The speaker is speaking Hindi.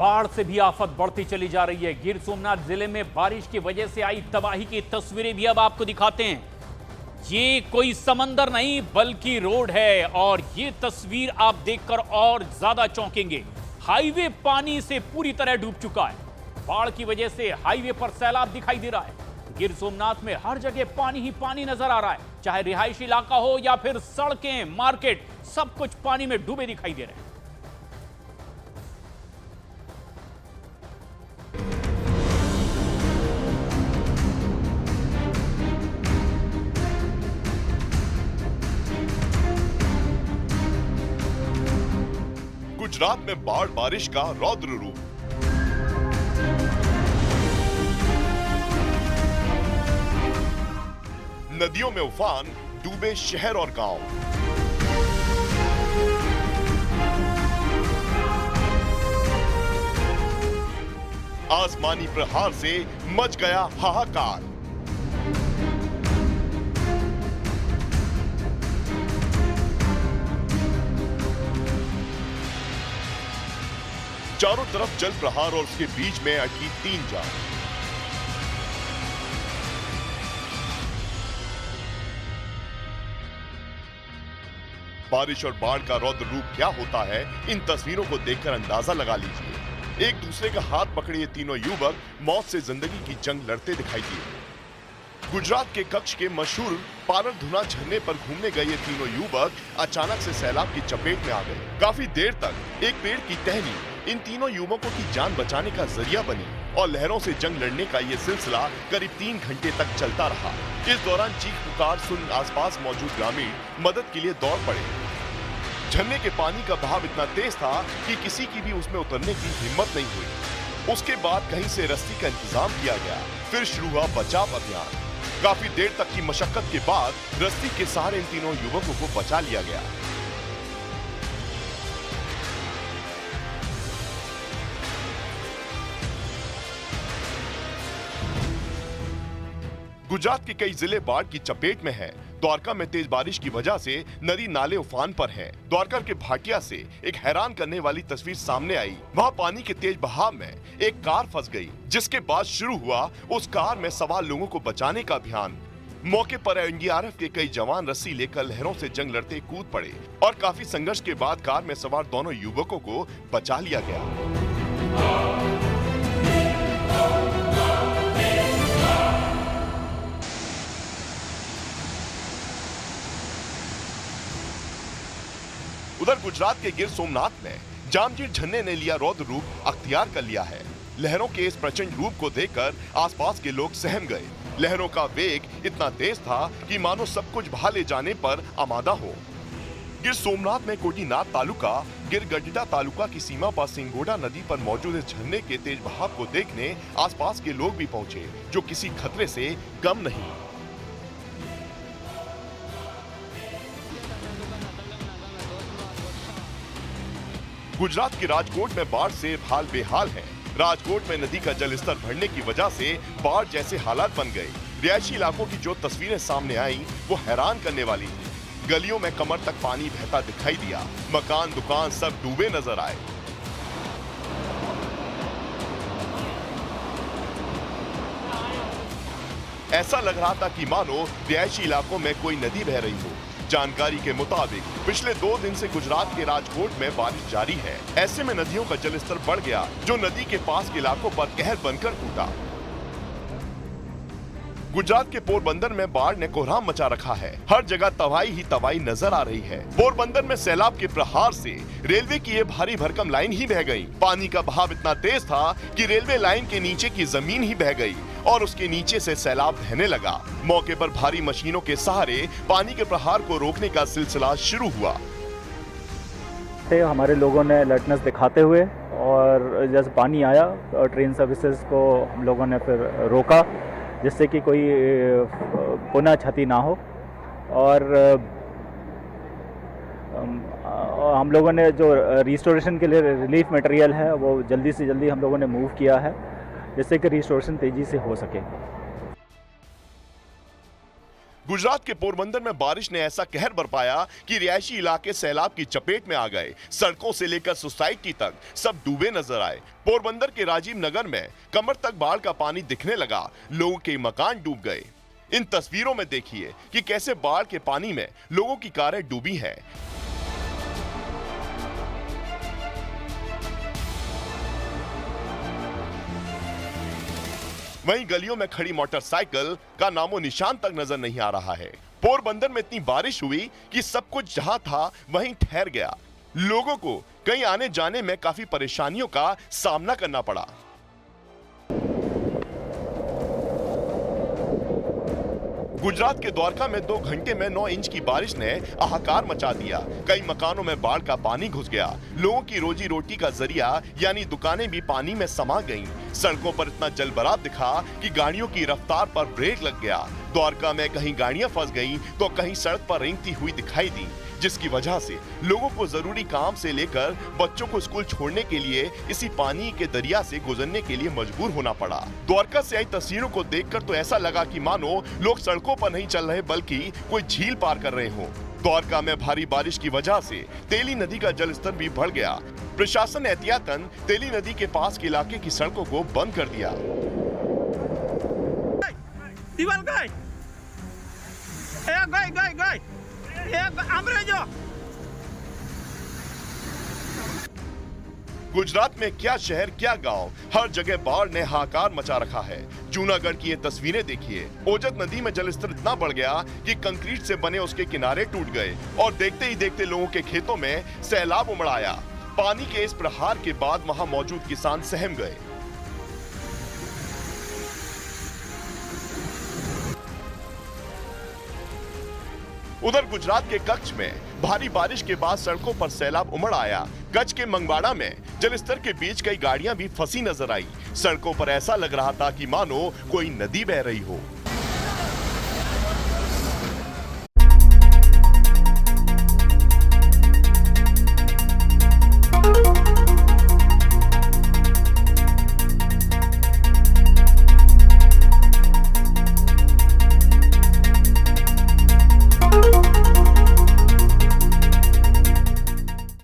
बाढ़ से भी आफत बढ़ती चली जा रही है। गिर सोमनाथ जिले में बारिश की वजह से आई तबाही की तस्वीरें भी अब आपको दिखाते हैं। ये कोई समंदर नहीं बल्कि रोड है और ये तस्वीर आप देखकर और ज्यादा चौंकेंगे। हाईवे पानी से पूरी तरह डूब चुका है। बाढ़ की वजह से हाईवे पर सैलाब दिखाई दे रहा है। गिर सोमनाथ में हर जगह पानी ही पानी नजर आ रहा है, चाहे रिहायशी इलाका हो या फिर सड़कें, मार्केट, सब कुछ पानी में डूबे दिखाई दे रहे हैं। गुजरात में बाढ़ बारिश का रौद्र रूप। नदियों में उफान, डूबे शहर और गांव। आसमानी प्रहार से मच गया हाहाकार। चारों तरफ जल प्रहार और उसके बीच में अटकी 3 जान। बारिश और बाढ़ का रौद्र रूप क्या होता है, इन तस्वीरों को देखकर अंदाजा लगा लीजिए। एक दूसरे का हाथ पकड़े ये तीनों युवक मौत से जिंदगी की जंग लड़ते दिखाई दिए। गुजरात के कच्छ के मशहूर पारधुना झरने पर घूमने गए ये तीनों युवक अचानक से सैलाब की चपेट में आ गए। काफी देर तक एक पेड़ की टहनी इन तीनों युवकों की जान बचाने का जरिया बनी और लहरों से जंग लड़ने का ये सिलसिला करीब 3 घंटे तक चलता रहा। इस दौरान चीख पुकार सुन आसपास मौजूद ग्रामीण मदद के लिए दौड़ पड़े। झरने के पानी का बहाव इतना तेज था कि किसी की भी उसमें उतरने की हिम्मत नहीं हुई। उसके बाद कहीं से रस्सी का इंतजाम किया गया, फिर शुरू हुआ बचाव अभियान। काफी देर तक की मशक्कत के बाद रस्सी के सहारे इन तीनों युवकों को बचा लिया गया। गुजरात के कई जिले बाढ़ की चपेट में हैं। द्वारका में तेज बारिश की वजह से नदी नाले उफान पर हैं। द्वारका के भाटिया से एक हैरान करने वाली तस्वीर सामने आई। वहां पानी के तेज बहाव में एक कार फंस गई, जिसके बाद शुरू हुआ उस कार में सवार लोगों को बचाने का अभियान। मौके पर एनडीआरएफ के कई जवान रस्सी लेकर लहरों से जंग लड़ते कूद पड़े और काफी संघर्ष के बाद कार में सवार दोनों युवकों को बचा लिया गया। उधर गुजरात के गिर सोमनाथ में जामजोर झरने ने लिया रौद्र रूप अख्तियार कर लिया है। लहरों के इस प्रचंड रूप को देखकर आसपास के लोग सहम गए। लहरों का वेग इतना तेज था कि मानो सब कुछ बहा ले जाने पर आमादा हो। गिर सोमनाथ में कोटीनाथ तालुका गिरगड्डा तालुका की सीमा पर सिंगोड़ा नदी पर मौजूद इस झरने के तेज बहाव को देखने आसपास के लोग भी पहुंचे, जो किसी खतरे से कम नहीं। गुजरात के राजकोट में बाढ़ से हाल बेहाल है। राजकोट में नदी का जलस्तर बढ़ने की वजह से बाढ़ जैसे हालात बन गए। रिहायशी इलाकों की जो तस्वीरें सामने आई वो हैरान करने वाली थी। गलियों में कमर तक पानी बहता दिखाई दिया। मकान, दुकान सब डूबे नजर आए। ऐसा लग रहा था कि मानो रिहायशी इलाकों में कोई नदी बह रही हो। जानकारी के मुताबिक पिछले 2 दिन से गुजरात के राजकोट में बारिश जारी है। ऐसे में नदियों का जलस्तर बढ़ गया, जो नदी के पास के इलाकों पर कहर बनकर टूटा। गुजरात के पोरबंदर में बाढ़ ने कोहराम मचा रखा है। हर जगह तबाही ही तबाही नजर आ रही है। पोरबंदर में सैलाब के प्रहार से रेलवे की ये भारी भरकम लाइन ही बह गई। पानी का बहाव इतना तेज था कि रेलवे लाइन के नीचे की जमीन ही बह गई और उसके नीचे से सैलाब बहने लगा। मौके पर भारी मशीनों के सहारे पानी के प्रहार को रोकने का सिलसिला शुरू हुआ। हमारे लोगों ने अलर्टनेस दिखाते हुए और जैसे पानी आया ट्रेन सर्विसेज को हम लोगों ने फिर रोका, जिससे कि कोई पुनः क्षति ना हो। और हम लोगों ने जो रिस्टोरेशन के लिए रिलीफ मटेरियल है वो जल्दी से जल्दी हम लोगों ने मूव किया है, जिससे कि रिस्टोरेशन तेजी से हो सके। गुजरात के पोरबंदर में बारिश ने ऐसा कहर बरपाया कि रिहायशी इलाके सैलाब की चपेट में आ गए। सड़कों से लेकर सोसाइटी तक सब डूबे नजर आए। पोरबंदर के राजीव नगर में कमर तक बाढ़ का पानी दिखने लगा। लोगों के मकान डूब गए। इन तस्वीरों में देखिए कि कैसे बाढ़ के पानी में लोगों की कारें डूबी हैं। वहीं गलियों में खड़ी मोटरसाइकिल का नामो निशान तक नजर नहीं आ रहा है। पोरबंदर में इतनी बारिश हुई कि सब कुछ जहां था वहीं ठहर गया। लोगों को कहीं आने जाने में काफी परेशानियों का सामना करना पड़ा। गुजरात के द्वारका में 2 घंटे में 9 इंच की बारिश ने हाहाकार मचा दिया। कई मकानों में बाढ़ का पानी घुस गया। लोगों की रोजी रोटी का जरिया यानी दुकानें भी पानी में समा गईं। सड़कों पर इतना जलभराव दिखा कि गाड़ियों की रफ्तार पर ब्रेक लग गया। द्वारका में कहीं गाड़ियां फंस गईं तो कहीं सड़क पर रेंगती हुई दिखाई दी, जिसकी वजह से लोगों को जरूरी काम से लेकर बच्चों को स्कूल छोड़ने के लिए इसी पानी के दरिया से गुजरने के लिए मजबूर होना पड़ा। द्वारका से आई तस्वीरों को देखकर तो ऐसा लगा कि मानो लोग सड़कों पर नहीं चल रहे बल्कि कोई झील पार कर रहे हों। द्वारका में भारी बारिश की वजह से तेली नदी का जलस्तर भी बढ़ गया। प्रशासन ने एहतियातन तेली नदी के पास के इलाके की सड़कों को बंद कर दिया। गुजरात में क्या शहर क्या गांव, हर जगह बाढ़ ने हाहाकार मचा रखा है। जूनागढ़ की ये तस्वीरें देखिए। ओजत नदी में जलस्तर इतना बढ़ गया कि कंक्रीट से बने उसके किनारे टूट गए और देखते ही देखते लोगों के खेतों में सैलाब उमड़ आया। पानी के इस प्रहार के बाद वहां मौजूद किसान सहम गए। उधर गुजरात के कच्छ में भारी बारिश के बाद सड़कों पर सैलाब उमड़ आया। कच्छ के मंगवाड़ा में जलस्तर के बीच कई गाड़ियां भी फंसी नजर आई। सड़कों पर ऐसा लग रहा था कि मानो कोई नदी बह रही हो।